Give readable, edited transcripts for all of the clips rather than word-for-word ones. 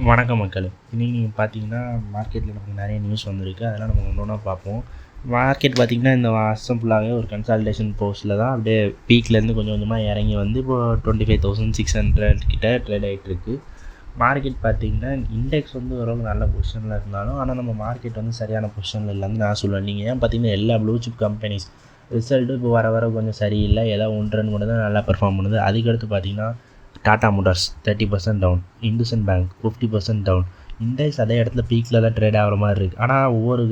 வணக்கம் மக்களே. இன்றைக்கி நீங்கள் பார்த்தீங்கன்னா மார்க்கெட்டில் நமக்கு நிறைய நியூஸ் வந்திருக்கு. அதெல்லாம் நம்ம ஒன்று ஒன்றா பார்ப்போம். மார்க்கெட் பார்த்திங்கன்னா இந்த வருஷம் ஃபுல்லாகவே ஒரு கன்சால்டேஷன் போஸ்ட்டில் தான் அப்படியே பீக்லேருந்து கொஞ்சம் கொஞ்சமாக இறங்கி வந்து இப்போது 25,600 கிட்ட ட்ரேட் ஆகிட்டுருக்கு. மார்க்கெட் பார்த்திங்கன்னா இண்டெக்ஸ் வந்து ஓரளவுக்கு நல்ல பொசிஷனில் இருந்தாலும் ஆனால் நம்ம மார்க்கெட் வந்து சரியான பொசிஷனில் இல்லைன்னு நான் சொல்லுவேன். நீங்கள் ஏன் பார்த்தீங்கன்னா எல்லா ப்ளூ சிப் கம்பெனிஸ் ரிசல்ட்டு இப்போ வர வர கொஞ்சம் சரியில்லை. ஏதாவது 1-2 மட்டும் தான் நல்லா பெர்ஃபார்ம் பண்ணுது. அதுக்கடுத்து பார்த்திங்கன்னா டாடா மோட்டார்ஸ் 30% டவுன், இந்துசன் பேங்க் 50% டவுன். இண்டெக்ஸ் அதே இடத்துல பீக்கில் தான் ட்ரேட் ஆகிற மாதிரி இருக்குது. ஆனால் ஒவ்வொரு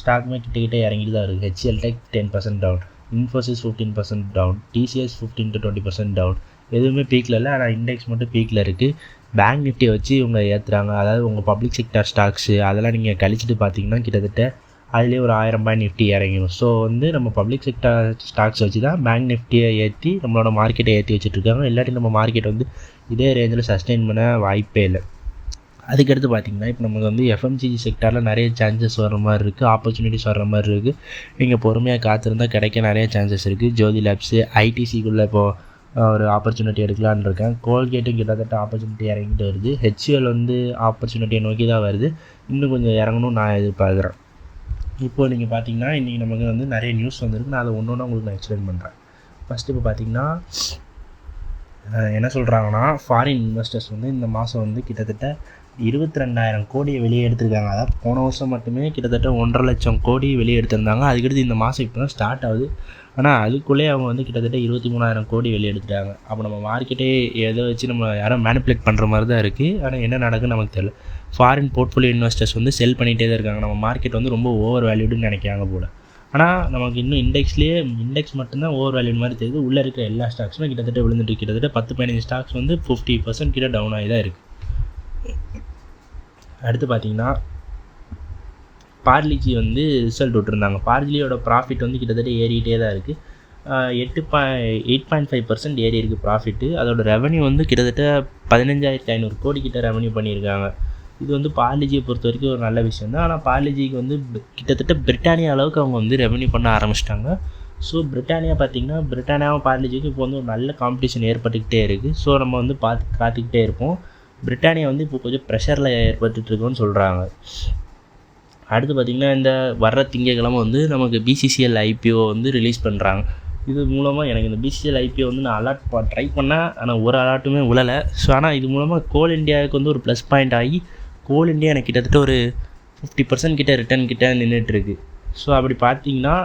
ஸ்டாக்குமே கிட்டே இறங்கிட்டு தான் இருக்குது. HCL Tech 10% down, Infosys 15% down, TCS 15-20% down. எதுவுமே பீக்கில் இல்லை, ஆனால் இண்டெக்ஸ் மட்டும் பீக்கில் இருக்குது. பேங்க் நிஃப்டியை வச்சு இவங்க ஏற்றுறாங்க. அதாவது உங்கள் பப்ளிக் செக்டர் ஸ்டாக்ஸு அதெல்லாம் நீங்கள் கழிச்சிட்டு பார்த்தீங்கன்னா கிட்டத்தட்ட அதுலேயே ஒரு 1000 பாயிண்ட் நிஃப்டி இறங்கிடும். ஸோ வந்து நம்ம பப்ளிக் செக்டர் ஸ்டாக்ஸ் வச்சு தான் பேங்க் நிஃப்டியை ஏற்றி நம்மளோட மார்க்கெட்டை ஏற்றி வச்சுட்ருக்காங்க. இல்லாட்டி நம்ம மார்க்கெட் வந்து இதே ரேஞ்சில் சஸ்டெயின் பண்ண வாய்ப்பே இல்லை. அதுக்கடுத்து பார்த்திங்கன்னா இப்போ நமக்கு வந்து FMCG செக்டரில் நிறைய சான்சஸ் வர மாதிரி இருக்குது, ஆப்பர்ச்சுனிட்டிஸ் வர மாதிரி இருக்குது. நீங்கள் பொறுமையாக காத்திருந்தால் கிடைக்க நிறைய சான்சஸ் இருக்குது. ஜோதி லேப்ஸு ஐடிசிக்குள்ளே இப்போது ஒரு ஆப்பர்ச்சுனிட்டி எடுக்கலான்னு இருக்கேன். கோல்கேட்டும் கிட்டத்தட்ட ஆப்பர்ச்சுனிட்டி இறங்கிட்டு வருது. HCL வந்து ஆப்பர்ச்சுனிட்டியை நோக்கி தான் வருது. இன்னும் கொஞ்சம் இறங்கணும்னு நான் எதிர்பார்க்குறேன். இப்போது நீங்கள் பார்த்தீங்கன்னா இன்றைக்கி நமக்கு வந்து நிறைய நியூஸ் வந்திருக்கு. நான் அதை ஒன்று ஒன்றா உங்களுக்கு நான் எக்ஸ்பிளைன் பண்ணுறேன். ஃபஸ்ட்டு இப்போ பார்த்தீங்கன்னா என்ன சொல்கிறாங்கன்னா, ஃபாரின் இன்வெஸ்டர்ஸ் வந்து இந்த மாதம் வந்து கிட்டத்தட்ட 22,000 கோடியை வெளியே எடுத்திருக்காங்க. அதாவது போன வருஷம் மட்டுமே கிட்டத்தட்ட 1.5 லட்சம் கோடி வெளியே எடுத்திருந்தாங்க. அதுக்கடுத்து இந்த மாதம் இப்போ தான் ஸ்டார்ட் ஆகுது. ஆனால் அதுக்குள்ளே அவங்க வந்து கிட்டத்தட்ட 23,000 கோடி வெளியே எடுத்துட்டாங்க. அப்போ நம்ம மார்க்கெட்டே எதை வச்சு நம்ம யாரும் மேனிப்புலேட் பண்ணுற மாதிரி தான் இருக்குது. ஆனால் என்ன நடக்குன்னு நமக்கு தெரியல. ஃபாரின் போர்ட்ஃபோலியோ இன்வெஸ்டர்ஸ் வந்து செல் பண்ணிகிட்டே தான் இருக்காங்க. நம்ம மார்க்கெட் வந்து ரொம்ப ஓவர் வேல்யூடுன்னு நினைக்கிறாங்க போல். ஆனால் நமக்கு இன்னும் இண்டெக்ஸ் மட்டும்தான் ஓவர் வேல்யூ மாதிரி தெரியுது. உள்ளே இருக்கிற எல்லா ஸ்டாக்ஸுமே கிட்டத்தட்ட விழுந்துட்டு கிட்டத்தட்ட 10-15 ஸ்டாக்ஸ் வந்து 50% கிட்ட டவுன் ஆகி தான் இருக்குது. அடுத்து பார்த்திங்கன்னா பார்லிஜி வந்து ரிசல்ட் விட்டுருந்தாங்க. பார்லியோட ப்ராஃபிட் வந்து கிட்டத்தட்ட ஏறிக்கிட்டே தான் இருக்குது. 8.5% ஏறி இருக்குது ப்ராஃபிட்டு. அதோட ரெவன்யூ வந்து கிட்டத்தட்ட 15,500 கோடி கிட்ட ரெவன்யூ பண்ணியிருக்காங்க. இது வந்து பார்லிஜியை பொறுத்த வரைக்கும் ஒரு நல்ல விஷயம் தான். ஆனால் பார்லிஜிக்கு வந்து கிட்டத்தட்ட பிரிட்டானியா அளவுக்கு அவங்க வந்து ரெவன்யூ பண்ண ஆரம்பிச்சிட்டாங்க. ஸோ பிரிட்டானியாவும் பார்லிஜிக்கும் இப்போ வந்து ஒரு நல்ல காம்படிஷன் ஏற்பட்டுக்கிட்டே இருக்குது. ஸோ நம்ம வந்து காத்துக்கிட்டே இருப்போம். பிரிட்டானியா வந்து இப்போ கொஞ்சம் ப்ரெஷரில் ஏற்பட்டுருக்குன்னு சொல்கிறாங்க. அடுத்து பார்த்திங்கன்னா இந்த வர்ற திங்கக்கிழமை வந்து நமக்கு BCCL IPO வந்து ரிலீஸ் பண்ணுறாங்க. இது மூலமாக எனக்கு இந்த BCCL IPO வந்து நான் அலாட் ட்ரை பண்ணேன். ஆனால் ஒரு அலாட்டுமே விழலை. ஸோ ஆனால் இது மூலமாக கோல் இண்டியாவுக்கு வந்து ஒரு ப்ளஸ் பாயிண்ட் ஆகி கோல் இண்டியா எனக்கு கிட்டத்தட்ட ஒரு 50% கிட்ட ரிட்டர்ன் கிட்ட நின்றுட்டுருக்கு. ஸோ அப்படி பார்த்திங்கன்னா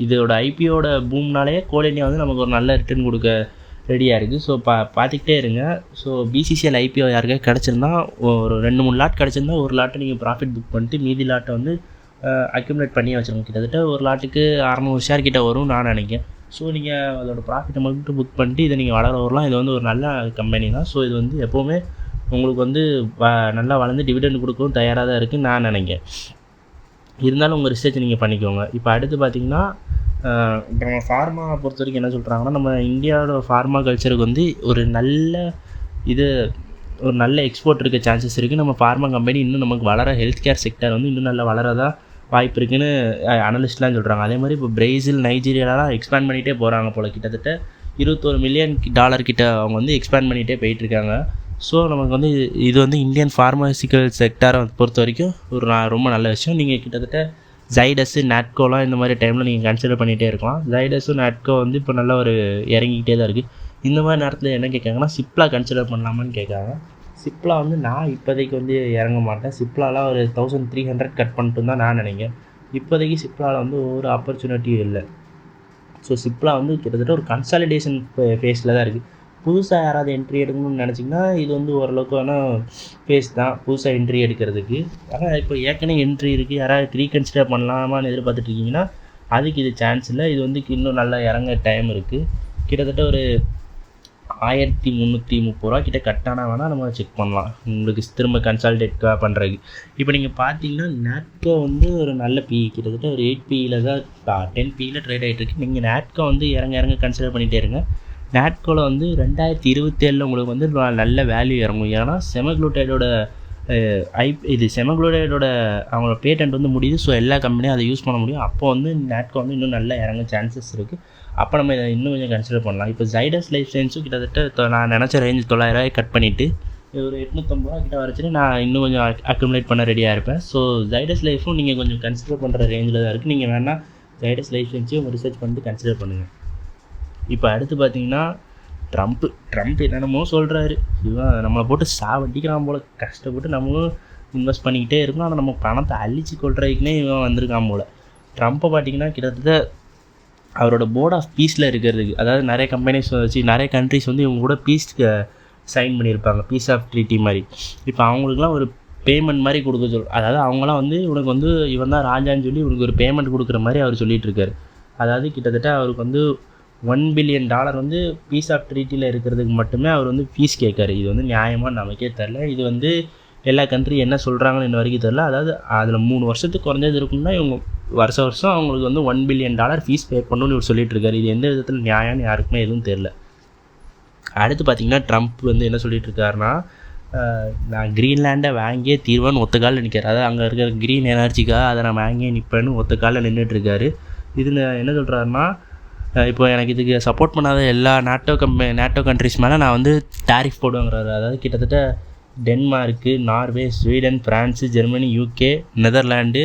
இதோட IPOட பூம்னாலே கோல் இண்டியா வந்து நமக்கு ஒரு நல்ல ரிட்டர்ன் கொடுக்க ரெடியாக இருக்குது. ஸோ பார்த்துக்கிட்டே இருங்க. ஸோ BCCL IPO யாருக்காவது கிடச்சிருந்தா ஒரு 2-3 லாட் கிடச்சிருந்தா ஒரு லாட்டை நீங்கள் ப்ராஃபிட் புக் பண்ணிட்டு மீதி லாட்டை வந்து அக்யூமுலேட் பண்ணி வச்சுருங்க. கிட்டத்தட்ட ஒரு லாட்டுக்கு 600 ஷேர் கிட்ட வரும்னு நான் நினைக்கிறேன். ஸோ நீங்கள் அதோட ப்ராஃபிட்டை மட்டும் புக் பண்ணிட்டு இதை நீங்கள் வளர வரலாம். இது வந்து ஒரு நல்ல கம்பெனி தான். ஸோ இது வந்து எப்போவுமே உங்களுக்கு வந்து நல்லா வளர்ந்து டிவிடெண்ட் கொடுக்கவும் தயாராக தான் இருக்குதுன்னு நான் நினைக்கிறேன். இருந்தாலும் உங்கள் ரிசர்ச் நீங்கள் பண்ணிக்கோங்க. இப்போ அடுத்து பார்த்திங்கன்னா இப்போ நம்ம ஃபார்மா பொறுத்த வரைக்கும் என்ன சொல்கிறாங்கன்னா, நம்ம இந்தியாவோட ஃபார்மா கல்ச்சருக்கு வந்து ஒரு நல்ல எக்ஸ்போர்ட் இருக்க சான்சஸ் இருக்குது. நம்ம ஃபார்மா கம்பெனி இன்னும் நமக்கு வளர ஹெல்த் கேர் செக்டர் வந்து இன்னும் நல்லா வளரதா வாய்ப்பு இருக்குதுன்னு அனலிஸ்ட்லாம் சொல்கிறாங்க. அதே மாதிரி இப்போ பிரேசில், நைஜீரியாலாம் எக்ஸ்பேண்ட் பண்ணிகிட்டே போகிறாங்க போல். கிட்டத்தட்ட $21 மில்லியன் கிட்ட அவங்க வந்து எக்ஸ்பேண்ட் பண்ணிகிட்டே போயிட்டுருக்காங்க. ஸோ நமக்கு வந்து இது வந்து இந்தியன் ஃபார்மாசிக்கல் செக்டரை பொறுத்த வரைக்கும் ஒரு ரொம்ப நல்ல விஷயம். நீங்கள் கிட்டத்தட்ட ஜைடஸு, நாட்கோலாம் இந்த மாதிரி டைமில் நீங்கள் கன்சிடர் பண்ணிகிட்டே இருக்கலாம். ஜைடஸும் நாட்கோ வந்து இப்போ நல்லா ஒரு இறங்கிக்கிட்டே தான் இருக்குது. இந்த மாதிரி நேரத்தில் என்ன கேட்காங்கன்னா, சிப்லா கன்சிடர் பண்ணலாமான்னு கேட்காங்க. சிப்லா வந்து நான் இப்போதைக்கு வந்து இறங்க மாட்டேன். சிப்லாலாம் ஒரு 1300 கட் பண்ணிட்டு தான் நான் நினைக்கிறேன். இப்போதைக்கு சிப்லாவில் வந்து ஒரு ஆப்பர்ச்சுனிட்டியும் இல்லை. ஸோ சிப்லா வந்து கிட்டத்தட்ட ஒரு கன்சாலிடேஷன் ஃபேஸில் தான் இருக்குது. புதுசாக யாராவது என்ட்ரி எடுக்கணும்னு நினச்சிங்கன்னா இது வந்து ஓரளவுக்கான ஃபேஸ் தான் புதுசாக என்ட்ரி எடுக்கிறதுக்கு. ஆனால் இப்போ ஏற்கனவே என்ட்ரி இருக்குது, யாராவது ரீகன்சிடர் பண்ணலாமான்னு எதிர்பார்த்துட்ருக்கீங்கன்னா அதுக்கு இது சான்ஸ் இல்லை. இது வந்து இன்னும் நல்லா இறங்க டைம் இருக்குது. கிட்டத்தட்ட ஒரு 1330 ரூபா கிட்ட கட்டானா வேணால் நம்ம செக் பண்ணலாம் உங்களுக்கு திரும்ப கன்சால்டேட் பண்ணுறதுக்கு. இப்போ நீங்கள் பார்த்தீங்கன்னா நாட்கோ வந்து ஒரு நல்ல கிட்டத்தட்ட ஒரு 8 PEயில் தான் 10 PEயில் ட்ரேட் ஆகிட்டுருக்கு. நீங்கள் நாட்கோ வந்து இறங்க கன்சிடர் பண்ணிகிட்டே இருங்க. நாட்கோவில் வந்து 2027 உங்களுக்கு வந்து நல்ல வேல்யூ இறங்கும். ஏன்னா செமக்ளூட்டைடோட செமக்ளூட்டைடோட அவங்களோட பேட்டன்ட் வந்து முடியுது. ஸோ எல்லா கம்பெனியும் அதை யூஸ் பண்ண முடியும். அப்போ வந்து நாட்கோ வந்து இன்னும் நல்லா இறங்க சான்சஸ் இருக்குது. அப்போ நம்ம இதை இன்னும் கொஞ்சம் கன்சிடர் பண்ணலாம். இப்போ ஜைடஸ் லைஃப் சயின்ஸும் கிட்டத்தட்ட நான் நினச்ச ரேஞ்சு 900 கட் பண்ணிவிட்டு ஒரு 850 ரூபா கிட்ட வரைச்சுட்டு நான் இன்னும் கொஞ்சம் அக்குமுலேட் பண்ண ரெடியாக இருப்பேன். ஸோ ஜைடஸ் லைஃப்பும் நீங்கள் கொஞ்சம் கன்சிடர் பண்ணுற ரேஞ்சில் தான் இருக்குது. நீங்கள் வேணால் ஜைடஸ் லைஃப் வச்சு உங்கள் ரிசர்ச் பண்ணிட்டு கன்சிடர் பண்ணுங்கள். இப்போ அடுத்து பார்த்தீங்கன்னா ட்ரம்ப் என்னென்னமோ சொல்கிறாரு. இவன் நம்மளை போட்டு சாவடிக்கிறான் போல். கஷ்டப்பட்டு நம்மளும் இன்வெஸ்ட் பண்ணிக்கிட்டே இருக்கோம். ஆனால் நம்ம பணத்தை அழிச்சு கொள்றதுக்குன்னே இவன் வந்திருக்கான் போல். ட்ரம்ப்பை பார்த்தீங்கன்னா கிட்டத்தட்ட அவரோட போர்ட் ஆஃப் பீஸில் இருக்கிறதுக்கு, அதாவது நிறைய கம்பெனிஸ் வச்சு நிறைய கண்ட்ரிஸ் வந்து இவங்க கூட பீஸ்க்கு சைன் பண்ணியிருப்பாங்க, பீஸ் ஆஃப் ட்ரீட்டி மாதிரி. இப்போ அவங்களுக்குலாம் ஒரு பேமெண்ட் மாதிரி கொடுக்க அதாவது அவங்களாம் வந்து இவனுக்கு வந்து இவன் தான் ராஜான்னு சொல்லி இவனுக்கு ஒரு பேமெண்ட் கொடுக்குற மாதிரி அவர் சொல்லிகிட்டு இருக்காரு. அதாவது கிட்டத்தட்ட அவருக்கு வந்து $1 பில்லியன் வந்து பீஸ் ஆஃப் ட்ரீட்டியில் இருக்கிறதுக்கு மட்டுமே அவர் வந்து ஃபீஸ் கேட்காரு. இது வந்து நியாயமாக நமக்கே தெரில. இது வந்து எல்லா கண்ட்ரி என்ன சொல்கிறாங்கன்னு இன்ன வரைக்கும் தெரில. அதாவது அதில் 3 வருஷத்துக்கு குறைஞ்சது இருக்குன்னா இவங்க வருஷம் அவங்களுக்கு வந்து $1 பில்லியன் ஃபீஸ் பே பண்ணணும்னு இவர் சொல்லிட்டு இருக்காரு. இது எந்த விதத்தில் நியாயம்னு யாருக்குமே எதுவும் தெரில. அடுத்து பார்த்திங்கன்னா ட்ரம்ப் வந்து என்ன சொல்லிட்டு இருக்காருன்னா, நான் க்ரீன்லேண்டை வாங்கியே தீர்வான்னு ஒத்த காலில் நிற்கிறார். அதாவது அங்கே இருக்கிற க்ரீன் எனர்ஜிக்காக அதை நான் வாங்கியே நிற்பேன்னு ஒத்த காலில் நின்றுட்டுருக்காரு. இதில் என்ன சொல்கிறாருன்னா, இப்போ எனக்கு இதுக்கு சப்போர்ட் பண்ணாத எல்லா நேட்டோ கண்ட்ரிஸ் மேலே நான் வந்து டேரிஃப் போடுவேங்கிறாரு. அதாவது கிட்டத்தட்ட Denmark, Norway, Sweden, France, Germany, UK, Netherland,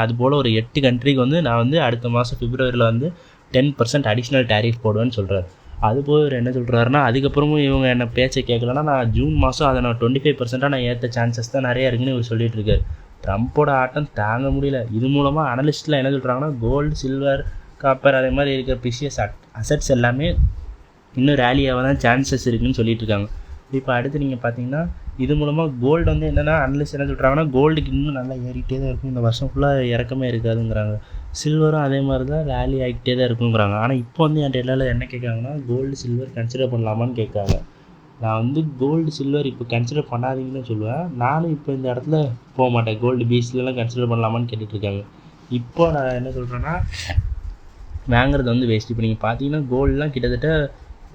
அதுபோல் ஒரு 8 கண்ட்ரிக்கு வந்து நான் வந்து அடுத்த மாதம் பிப்ரவரியில் வந்து 10% அடிஷ்னல் டேரிஃப் போடுவேன்னு சொல்கிறார். அதுபோல் இவர் என்ன சொல்கிறாருன்னா, அதுக்கப்புறமும் இவங்க என்ன பேச்சை கேட்கலன்னா நான் ஜூன் மாதம் அதை நான் 25% நான் ஏற்ற சான்சஸ் தான் நிறையா இருக்குன்னு இவர் சொல்லிட்டு இருக்காரு. ட்ரம்ப்போட ஆட்டம் தாங்க முடியல. இது மூலமாக அனலிஸ்ட்டில் என்ன சொல்கிறாங்கன்னா, கோல்டு, சில்வர், காப்பர் அதே மாதிரி இருக்கிற ப்ரிஷியஸ் அசட்ஸ் எல்லாமே இன்னும் ரேலியாக தான் சான்சஸ் இருக்குதுன்னு சொல்லிட்டு இருக்காங்க. இப்போ அடுத்து நீங்கள் பார்த்தீங்கன்னா, இது மூலமாக கோல்டு வந்து என்னென்னா அனலிஸ்ட் என்ன சொல்கிறாங்கன்னா, கோல்டுக்கு இன்னும் நல்லா ஏறிக்கிட்டே தான் இருக்கும், இந்த வருஷம் ஃபுல்லாக இறக்கமே இருக்காதுங்கிறாங்க. சில்வரும் அதே மாதிரி தான் ரேலி ஆகிக்கிட்டே தான் இருக்குங்கிறாங்க. ஆனால் இப்போ வந்து என் எல்லாரும் என்ன கேட்காங்கன்னா, கோல்டு சில்வர் கன்சிடர் பண்ணலாமான்னு கேட்காங்க. நான் வந்து கோல்டு சில்வர் இப்போ கன்சிடர் பண்ணாதீங்கன்னு சொல்லுவேன். நானும் இப்போ இந்த இடத்துல போக மாட்டேன். கோல்டு பீஸ்லாம் கன்சிடர் பண்ணலாமான்னு கேட்டுட்ருக்காங்க. இப்போ நான் என்ன சொல்கிறேன்னா, வாங்குறது வந்து வேஸ்ட். இப்போ நீங்கள் பார்த்தீங்கன்னா கோல்டெலாம் கிட்டத்தட்ட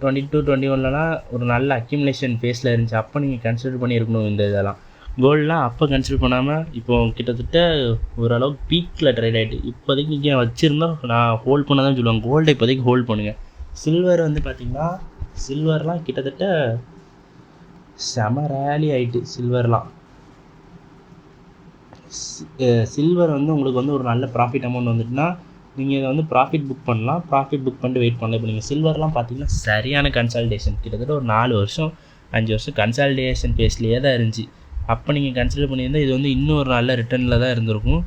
2022-21 ஒரு நல்ல அக்யூமுலேஷன் ஃபேஸில் இருந்துச்சு. அப்போ நீங்கள் கன்சிடர் பண்ணியிருக்கணும் இந்த இதெல்லாம். கோல்டெலாம் அப்போ கன்சிடர் பண்ணாமல் இப்போது கிட்டத்தட்ட ஓரளவுக்கு பீக்கில் ட்ரேட் ஆகிட்டு. இப்போதைக்கு நீங்கள் வச்சுருந்தோம் நான் ஹோல்ட் பண்ண தான் சொல்லுவேன். கோல்டை இப்போதைக்கு ஹோல்ட் பண்ணுங்கள். சில்வர் வந்து பார்த்திங்கன்னா, சில்வர்லாம் கிட்டத்தட்ட செம ரேலி ஆகிட்டு. சில்வர் வந்து உங்களுக்கு வந்து ஒரு நல்ல ப்ராஃபிட் அமௌண்ட் வந்துட்டுனா நீங்கள் இதை வந்து ப்ராஃபிட் புக் பண்ணலாம். ப்ராஃபிட் புக் பண்ணிட்டு வெயிட் பண்ணலாம். இப்போ நீங்கள் சில்வர்லாம் பார்த்தீங்கன்னா சரியான கன்சால்டேஷன், கிட்டத்தட்ட ஒரு 4 வருஷம் 5 வருஷம் கன்சால்டேஷன் பேஸ்லேயே தான் இருந்துச்சு. அப்போ நீங்கள் கன்சிடர் பண்ணியிருந்தால் இது வந்து இன்னும் ஒரு நல்ல ரிட்டர்னில் தான் இருந்திருக்கும்.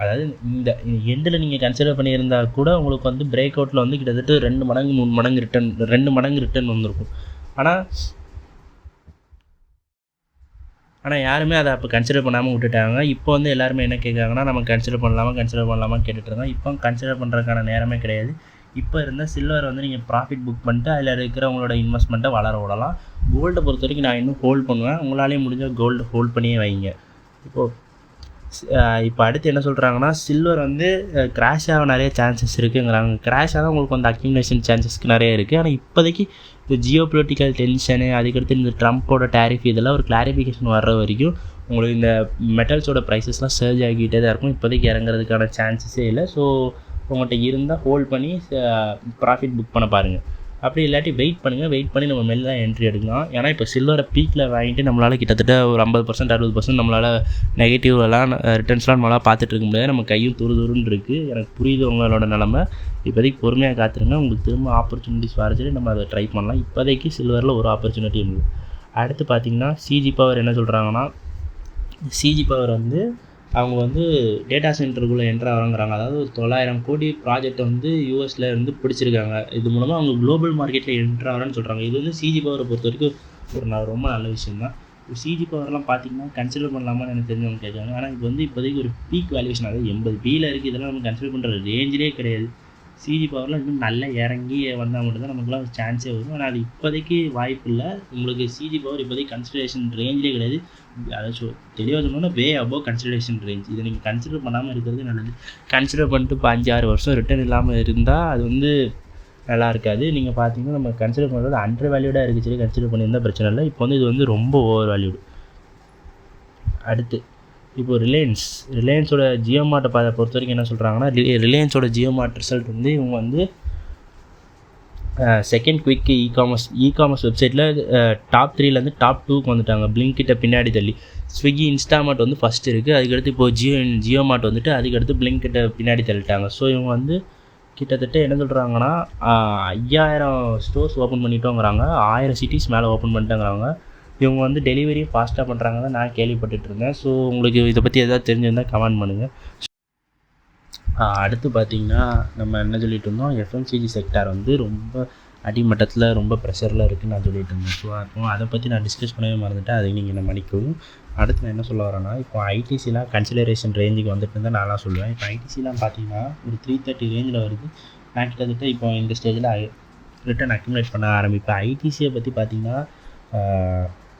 அதாவது இந்த எண்டில் நீங்கள் கன்சிடர் பண்ணியிருந்தால் கூட உங்களுக்கு வந்து பிரேக் அவுட்டில் வந்து கிட்டத்தட்ட 2 மடங்கு 3 மடங்கு ரிட்டர்ன் 2 மடங்கு ரிட்டர்ன் வந்திருக்கும். ஆனால் யாருமே அதை அப்போ கன்சிடர் பண்ணாமல் விட்டுட்டாங்க. இப்போ வந்து எல்லாருமே என்ன கேட்குறாங்கன்னா, நம்ம கன்சிடர் பண்ணலாமா கேட்டுட்ருக்கோம். இப்போ கன்சிடர் பண்ணுறதுக்கான நேரமே கிடையாது. இப்போ இருந்தால் சில்வர் வந்து நீங்கள் ப்ராஃபிட் புக் பண்ணிட்டு அதில் இருக்கிற உங்களோட இன்வெஸ்ட்மெண்ட்டை வளர விடலாம். கோல்டை பொறுத்த வரைக்கும் நான் இன்னும் ஹோல்ட் பண்ணுவேன். உங்களாலேயும் முடிஞ்சால் கோல்டு ஹோல்ட் பண்ணியே வைங்க. இப்போ அடுத்து என்ன சொல்கிறாங்கன்னா, சில்வர் வந்து கிராஷ் ஆக நிறைய சான்சஸ் இருக்குங்கிறாங்க. கிராஷ் ஆக உங்களுக்கு வந்து அக்யூமுலேஷன் சான்சஸ்க்கு நிறைய இருக்குது. ஆனால் இப்போதைக்கு இந்த ஜியோ பொலிட்டிக்கல் டென்ஷனு, அதுக்கடுத்து இந்த ட்ரம்ப்போட டேரிஃப் இதெல்லாம் ஒரு கிளாரிஃபிகேஷன் வர்ற வரைக்கும் உங்களுக்கு இந்த மெட்டல்ஸோட ப்ரைஸஸ்லாம் சர்ஜ் ஆகிக்கிட்டே தான் இருக்கும். இப்போதைக்கு இறங்குறதுக்கான சான்சஸே இல்லை. ஸோ உங்கள்கிட்ட இருந்தால் ஹோல்ட் பண்ணி ப்ராஃபிட் புக் பண்ண பாருங்கள். அப்படி இல்லாட்டி வெயிட் பண்ணி நம்ம மெல்ல தான் என்ட்ரி எடுக்கலாம். ஏன்னா இப்போ சில்வரை பீக்கில் வாங்கிட்டு நம்மளால் கிட்டத்தட்ட ஒரு 50% 60% நம்மளால் நெகட்டிவ்லாம் ரிட்டர்ன்ஸ்லாம் நம்மளால் பார்த்துட்டு இருக்க முடியாது. நம்ம கையும் துருன்னு இருக்குது. எனக்கு புரியுது உங்களோட நிலமை. இப்போதைக்கு பொறுமையாக காத்துருங்க. உங்களுக்கு திரும்ப ஆப்பர்ச்சுனிட்டிஸ் வரச்சு நம்ம அதை ட்ரை பண்ணலாம். இப்போதைக்கு சில்வரில் ஒரு ஆப்பர்ச்சுனிட்டி இருக்குது. அடுத்து பார்த்திங்கன்னா சிஜி பவர் என்ன சொல்கிறாங்கன்னா, சிஜி பவர் வந்து அவங்க வந்து டேட்டா சென்டருக்குள்ளே என்ட்ரு ஆகிறாங்கிறாங்க. அதாவது ஒரு 900 கோடி ப்ராஜெக்டை வந்து யூஎஸில் இருந்து பிடிச்சிருக்காங்க. இது மூலமாக அவங்க குளோபல் மார்க்கெட்டில் என்ட்ரு ஆகிறான்னு சொல்கிறாங்க. இது வந்து சிஜி பவரை பொறுத்த வரைக்கும் ஒரு ரொம்ப நல்ல விஷயம் தான். இப்போ சிஜி பவர்லாம் பார்த்திங்கன்னா கன்சிடர் பண்ணலாமான்னு எனக்கு தெரிஞ்சவங்க கேட்குறாங்க. ஆனால் இப்போ வந்து இப்போதைக்கு ஒரு பீக் வேல்யூஷன், அதாவது 80 பியில் இருக்குது. இதெல்லாம் நம்ம கன்சிடர் பண்ணுற ரேஞ்சிலே கிடையாது. சிஜி பவரில் இன்னும் நல்லா இறங்கி வந்தால் மட்டும்தான் நமக்குலாம் சான்ஸே வரும். ஆனால் அது இப்போதைக்கு வாய்ப்பு இல்லை. உங்களுக்கு சிஜி பவர் இப்போதைக்கு கன்சிடரேஷன் ரேஞ்சிலே கிடையாது. அதாச்சும் தெளிவாக சொன்னோன்னா வே அபோவ் கன்சிடரேஷன் ரேஞ்ச். இதை நீங்கள் கன்சிடர் பண்ணாமல் இருக்கிறது நல்லது. கன்சிடர் பண்ணிட்டு 5-6 வருஷம் ரிட்டர்ன் இல்லாமல் இருந்தால் அது வந்து நல்லா இருக்காது. நீங்கள் பார்த்தீங்கன்னா நம்ம கன்சிடர் பண்ணுறது அண்டர் வேல்யூடாக இருக்குது. சரி, கன்சிடர் பண்ணியிருந்தால் பிரச்சனை இல்லை. இப்போ வந்து இது வந்து ரொம்ப ஓவர் வேல்யூடு. அடுத்து இப்போ ரிலையன்ஸோட ஜியோ மார்ட்டை பொறுத்த வரைக்கும் என்ன சொல்கிறாங்கன்னா, ரிலையன்ஸோட ஜியோ மார்ட் ரிசல்ட் வந்து இவங்க வந்து செகண்ட் குவிக் இகாமர்ஸ் வெப்சைட்டில் டாப் 3லேருந்து டாப் 2க்கு வந்துட்டாங்க. பிளிங்கிட்ட பின்னாடி தள்ளி ஸ்விக்கி, இன்ஸ்டாமார்ட் வந்து ஃபஸ்ட் இருக்குது. அதுக்கடுத்து இப்போது ஜியோ மார்ட் வந்துட்டு அதுக்கடுத்து பிளிங்கிட்ட பின்னாடி தள்ளிட்டாங்க. ஸோ இவங்க வந்து கிட்டத்தட்ட என்ன சொல்கிறாங்கன்னா 5000 ஸ்டோர்ஸ் ஓப்பன் பண்ணிட்டோங்கிறாங்க, 1000 சிட்டிஸ் மேலே ஓப்பன் பண்ணிட்டேங்கிறாங்க. இவங்க வந்து டெலிவரியும் ஃபாஸ்ட்டாக பண்ணுறாங்க தான் நான் கேள்விப்பட்டுட்டு இருந்தேன். ஸோ உங்களுக்கு இதை பற்றி எதாவது தெரிஞ்சிருந்தால் கமெண்ட் பண்ணுங்கள். அடுத்து பார்த்திங்கன்னா நம்ம என்ன சொல்லிட்டு இருந்தோம், எஃப்எம்சிஜி செக்டார் வந்து ரொம்ப அடிமட்டத்தில் ரொம்ப ப்ரெஷரில் இருக்குதுன்னு நான் சொல்லிட்டு இருந்தேன். ஸோ அப்போ அதை பற்றி நான் டிஸ்கஸ் பண்ணவே மறந்துட்டேன், அதை நீங்கள் என்ன மன்னிக்கவும். அடுத்து நான் என்ன சொல்ல வரேன்னா, இப்போ ஐடிசிலாம் கன்சிடரேஷன் ரேஞ்சுக்கு வந்துட்டு இருந்தால் நான்லாம் சொல்லுவேன். இப்போ ஐடிசிலாம் பார்த்தீங்கன்னா ஒரு 330 ரேஞ்சில் வருது. நான் கிட்டத்தட்ட இப்போ இந்த ஸ்டேஜில் ரிட்டர்ன் அக்யூமுலேட் பண்ண ஆரம்பிப்பேன். ஐடிசியை பற்றி பார்த்திங்கன்னா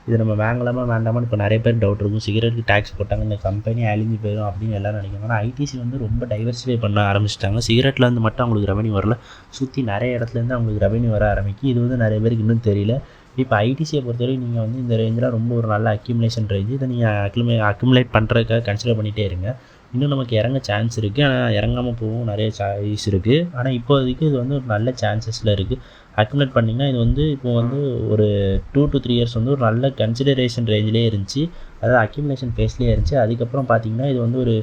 இது நம்ம வாங்கலாமா வேண்டாமான்னு இப்போ நிறைய பேர் டவுட் இருக்கும். சிகரெட்டுக்கு டேக்ஸ் போட்டாங்க, இந்த கம்பெனி அழிஞ்சு போயிடும் அப்படின்னு எல்லோரும் நினைக்கிறாங்க. ஆனால் ஐடிசி வந்து ரொம்ப டைவர்சிஃபை பண்ண ஆரம்பிச்சிட்டாங்க. சிகரெட்லேருந்து மட்டும் அவங்களுக்கு ரெவன்யூ வரல, சுற்றி நிறைய இடத்துலேருந்து அவங்களுக்கு ரெவன்யூ வர ஆரம்பிக்கும். இது வந்து நிறைய பேருக்கு இன்னும் தெரியல. இப்போ ஐடிசியை பொறுத்தவரைக்கும் நீங்கள் வந்து இந்த ரேஞ்சில் ரொம்ப ஒரு நல்ல அக்யூமுலேஷன் ரேஞ்சு. இதை நீங்கள் அக்யூமுலேட் பண்ணுறதுக்காக கன்சிடர் பண்ணிகிட்டே இருங்க. இன்னும் நமக்கு இறங்க சான்ஸ் இருக்குது, ஆனால் இறங்காமல் போகவும் நிறைய சாய்ஸ் இருக்குது. ஆனால் இப்போதைக்கு இது வந்து ஒரு நல்ல சான்சஸில் இருக்குது. அக்யூமுலேட் பண்ணிங்கன்னா இது வந்து இப்போது வந்து ஒரு 2 to 3 இயர்ஸ் வந்து ஒரு நல்ல கன்சிடரேஷன் ரேஞ்சிலே இருந்துச்சு, அதாவது அக்யூமுலேஷன் ஃபேஸ்லேயே இருந்துச்சு. அதுக்கப்புறம் பார்த்திங்கன்னா இது வந்து ஒரு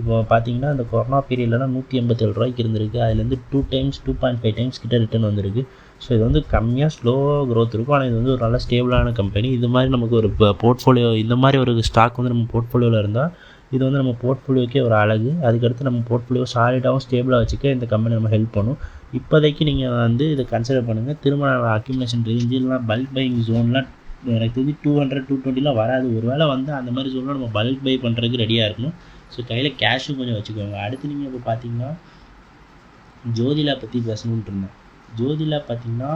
இப்போ பார்த்தீங்கன்னா இந்த கொரோனா பீரியட்லலாம் 187 ரூபாய்க்கு இருந்திருக்கு. அதுலேருந்து 2.5 டைம்ஸ் கிட்ட ரிட்டர்ன் வந்திருக்கு. ஸோ இது வந்து கம்மியாக ஸ்லோவாக க்ரோத் இருக்கும், ஆனால் இது வந்து ஒரு நல்ல ஸ்டேபிளான கம்பெனி. இது மாதிரி நமக்கு ஒரு போர்ட்ஃபோலியோ, இந்த மாதிரி ஒரு ஸ்டாக் வந்து நம்ம போர்ட்ஃபோலியோவில் இருந்தால் இது வந்து நம்ம போர்ட்ஃபோலியோக்கே ஒரு அழகு. அதுக்கடுத்து நம்ம போர்ட்ஃபோலியோ சாலிடாகவும் ஸ்டேபிளாக வச்சுக்க இந்த கம்பெனி நம்ம ஹெல்ப் பண்ணும். இப்போதைக்கு நீங்கள் வந்து இதை கன்சிடர் பண்ணுங்கள். திரும்ப அக்யூமுலேஷன் ரேஞ்சிலாம் பல்க் பையிங் ஜோன்லாம் எனக்கு தெரிஞ்சு 200 220 வராது. ஒரு வேளை வந்து அந்த மாதிரி ஜோனில் நம்ம பல்க் பை பண்ணுறதுக்கு ரெடியாக இருக்கணும். ஸோ கையில் கேஷும் கொஞ்சம் வச்சுக்கோங்க. அடுத்து நீங்கள் இப்போ பார்த்தீங்கன்னா ஜோதிலா பற்றி பேசணுன்ட்டு இருந்தேன். ஜோதிலா பார்த்தீங்கன்னா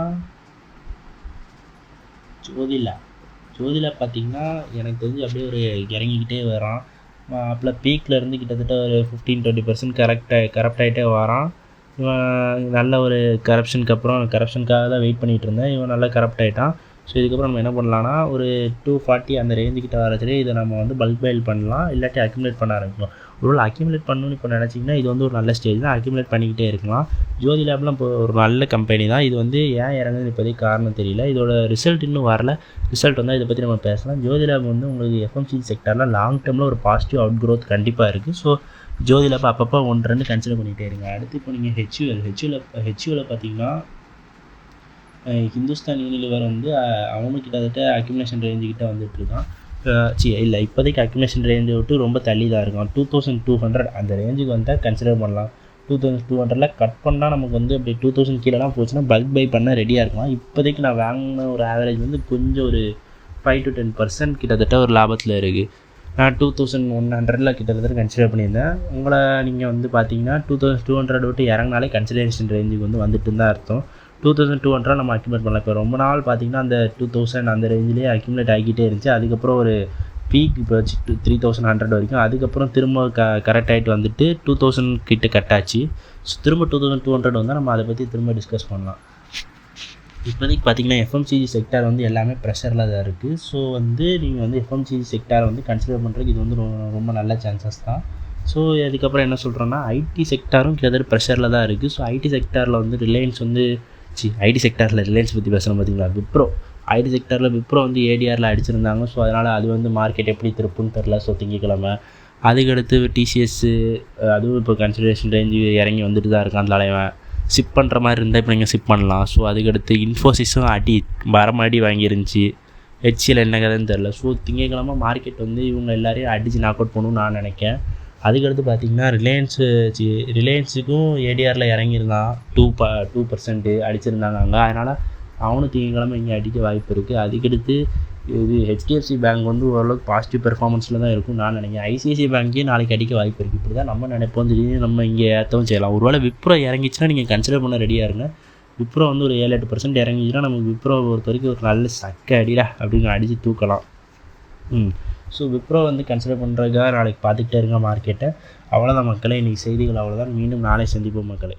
எனக்கு தெரிஞ்சு அப்படியே ஒரு இறங்கிக்கிட்டே வரான். அப்போ பீக்கில் இருந்து கிட்டத்தட்ட ஒரு 15-20% கரப்ட் ஆகிட்டே வரான். இவன் நல்ல ஒரு கரப்ஷனுக்காக தான் வெயிட் பண்ணிகிட்டு இருந்தேன். இவன் நல்லா கரப்ட் ஆகிட்டான். ஸோ இதுக்கப்புறம் நம்ம என்ன பண்ணலான்னா ஒரு 240 அந்த ரேஞ்சுக்கிட்ட வரதுலே இதை நம்ம வந்து பல்க் பைல் பண்ணலாம், இல்லாட்டி அக்யூமுலேட் பண்ண ஆரம்பிக்கலாம். ஒருவேளை அக்யூமுலேட் பண்ணணும்னு இப்போ நினச்சிங்கன்னா இது வந்து ஒரு நல்ல ஸ்டேஜ் தான், அக்யூமுலேட் பண்ணிக்கிட்டே இருக்கலாம். ஜோதி லேப்லாம் இப்போ ஒரு நல்ல கம்பெனி தான். இது வந்து ஏன் இறங்குதுன்னு இப்போதைக்கு காரணம் தெரியல. இதோட ரிசல்ட் இன்னும் வரல. ரிசல்ட் வந்தால் இதை பற்றி நம்ம பேசலாம். ஜோதி லேப் வந்து உங்களுக்கு எஃப்எம்சிஜி செக்டரில் லாங் டேர்மில் ஒரு பாசிட்டிவ் அவுட் க்ரோத் கண்டிப்பாக இருக்குது. ஸோ ஜோதி லேப் அப்பப்போ 1-2 கன்சிடர் பண்ணிகிட்டே இருங்க. அடுத்து இப்போ நீங்கள் ஹெச்யூவில் பார்த்தீங்கன்னா ஹிந்துஸ்தான் யூனிலிவர் வந்து அவனும் கிட்டத்தட்ட அக்யூமுலேஷன் ரேஞ்சுக்கிட்ட வந்துட்டுருக்கான். இல்லை இப்போதைக்கு அக்யூமுலேஷன் ரேஞ்சை விட்டு ரொம்ப தள்ளி தான் இருக்கான். 2200 அந்த ரேஞ்சுக்கு வந்தால் கன்சிடர் பண்ணலாம். 2200 கட் பண்ணால் நமக்கு வந்து அப்படி 2000 கீழெலாம் போச்சுன்னா பல்க் பை பண்ண ரெடியாக இருக்கலாம். இப்போதைக்கு நான் வாங்கின ஒரு ஆவரேஜ் வந்து கொஞ்சம் ஒரு 5-10% கிட்டத்தட்ட ஒரு லாபத்தில் இருக்குது. நான் 2100 கிட்டத்தட்ட கன்சிடர் பண்ணியிருந்தேன். உங்களை நீங்கள் வந்து பார்த்தீங்கன்னா 2200 விட்டு இறங்கினாலே கன்சிடரேஷன் ரேஞ்சுக்கு வந்து வந்துட்டு தான் அர்த்தம். 2200 நம்ம அக்யூமுலேட் பண்ணலாம். இப்போ ரொம்ப நாள் பார்த்திங்கன்னா அந்த 2000 அந்த ரேஞ்சிலேயே அக்யூமுலேட் ஆகிக்கிட்டே இருந்துச்சு. அதுக்கப்புறம் ஒரு பீக் இப்போ வச்சு 3100 வரைக்கும். அதுக்கப்புறம் திரும்ப கரெக்ட் ஆகிட்டு வந்துட்டு 2000 கிட்ட கட்டாச்சு. ஸோ திரும்ப 2200 வந்தால் நம்ம அதை பற்றி திரும்ப டிஸ்கஸ் பண்ணலாம். இப்போதைக்கு பார்த்திங்கன்னா எஃப்எம்சிஜி செக்டார் வந்து எல்லாமே ப்ரெஷரில் தான் இருக்குது. ஸோ வந்து நீங்கள் வந்து எஃப்எம்சிஜி செக்டாரை வந்து கன்சிடர் பண்ணுறதுக்கு இது வந்து ரொம்ப நல்ல சான்சஸ் தான். ஸோ அதுக்கப்புறம் என்ன சொல்கிறோன்னா ஐடி செக்டாரும் கிட்டத்தட்ட ப்ரெஷரில் தான் இருக்குது. ஸோ ஐடி செக்டாரில் வந்து ரிலையன்ஸ் வந்து ஐடி செக்டாரில் ரிலையன்ஸ் பற்றி பேசுகிறோம் பார்த்தீங்களா, விப்ரோ. ஐடி செக்டாரில் விப்ரோ வந்து ஏடிஆரில் அடிச்சிருந்தாங்க. ஸோ அதனால் அது வந்து மார்க்கெட் எப்படி திருப்புன்னு தெரில. ஸோ திங்கக்கிழமை அதுக்கடுத்து டிசிஎஸ்ஸு அதுவும் இப்போ கன்சிடரேஷன் ரேஞ்சு இறங்கி வந்துட்டு தான் இருக்கான். அந்த தலைவன் சிப் பண்ணுற மாதிரி இருந்தால் இப்போ நீங்கள் சிப் பண்ணலாம். ஸோ அதுக்கடுத்து இன்ஃபோசிஸும் அடி வாங்கிருந்துச்சு. ஹெச்சிஎல் என்ன கதைன்னு தெரில. ஸோ திங்கக்கிழமை மார்க்கெட் வந்து இவங்க எல்லாரையும் அடித்து நாக் அவுட் பண்ணணும்னு நான் நினைக்கிறேன். அதுக்கடுத்து பார்த்திங்கன்னா ரிலையன்ஸுக்கும் ஏடிஆரில் இறங்கியிருந்தான். 2% அடிச்சிருந்தாங்க அங்கே. அதனால் அவனும் திங்கக்கிழமை இங்கே அடிக்க வாய்ப்பு இருக்குது. அதுக்கடுத்து இது ஹெச்டிஎஃப்சி பேங்க் வந்து ஓரளவுக்கு பாசிட்டிவ் பெர்ஃபார்மன்ஸில் தான் இருக்கும் நான் நினைக்கிறேன். ஐசிஐசிஐ பேங்க்கே நாளைக்கு அடிக்க வாய்ப்பு இருக்குது. இப்படி தான் நம்ம நினைப்போம். திடீர்னு நம்ம இங்கே ஏற்றவும் செய்யலாம். ஒருவேளை விப்ரோ இறங்கிச்சுன்னா நீங்கள் கன்சிடர் பண்ண ரெடியாக இருங்க. விப்ரோ வந்து ஒரு 7-8% இறங்கிச்சுன்னா நமக்கு விப்ரோ பொறுத்த வரைக்கும் ஒரு நல்ல சக்க அடிடா அப்படின்னு அடித்து தூக்கலாம். ஸோ விப்ரோ வந்து கன்சிடர் பண்ணுறதுக்காக நாளைக்கு பார்த்துக்கிட்டே இருங்க மார்க்கெட்டை. அவ்வளோதான் மக்களே, இன்றைக்கி செய்திகள் அவ்வளோதான். மீண்டும் நாளை சந்திப்போம் மக்களே.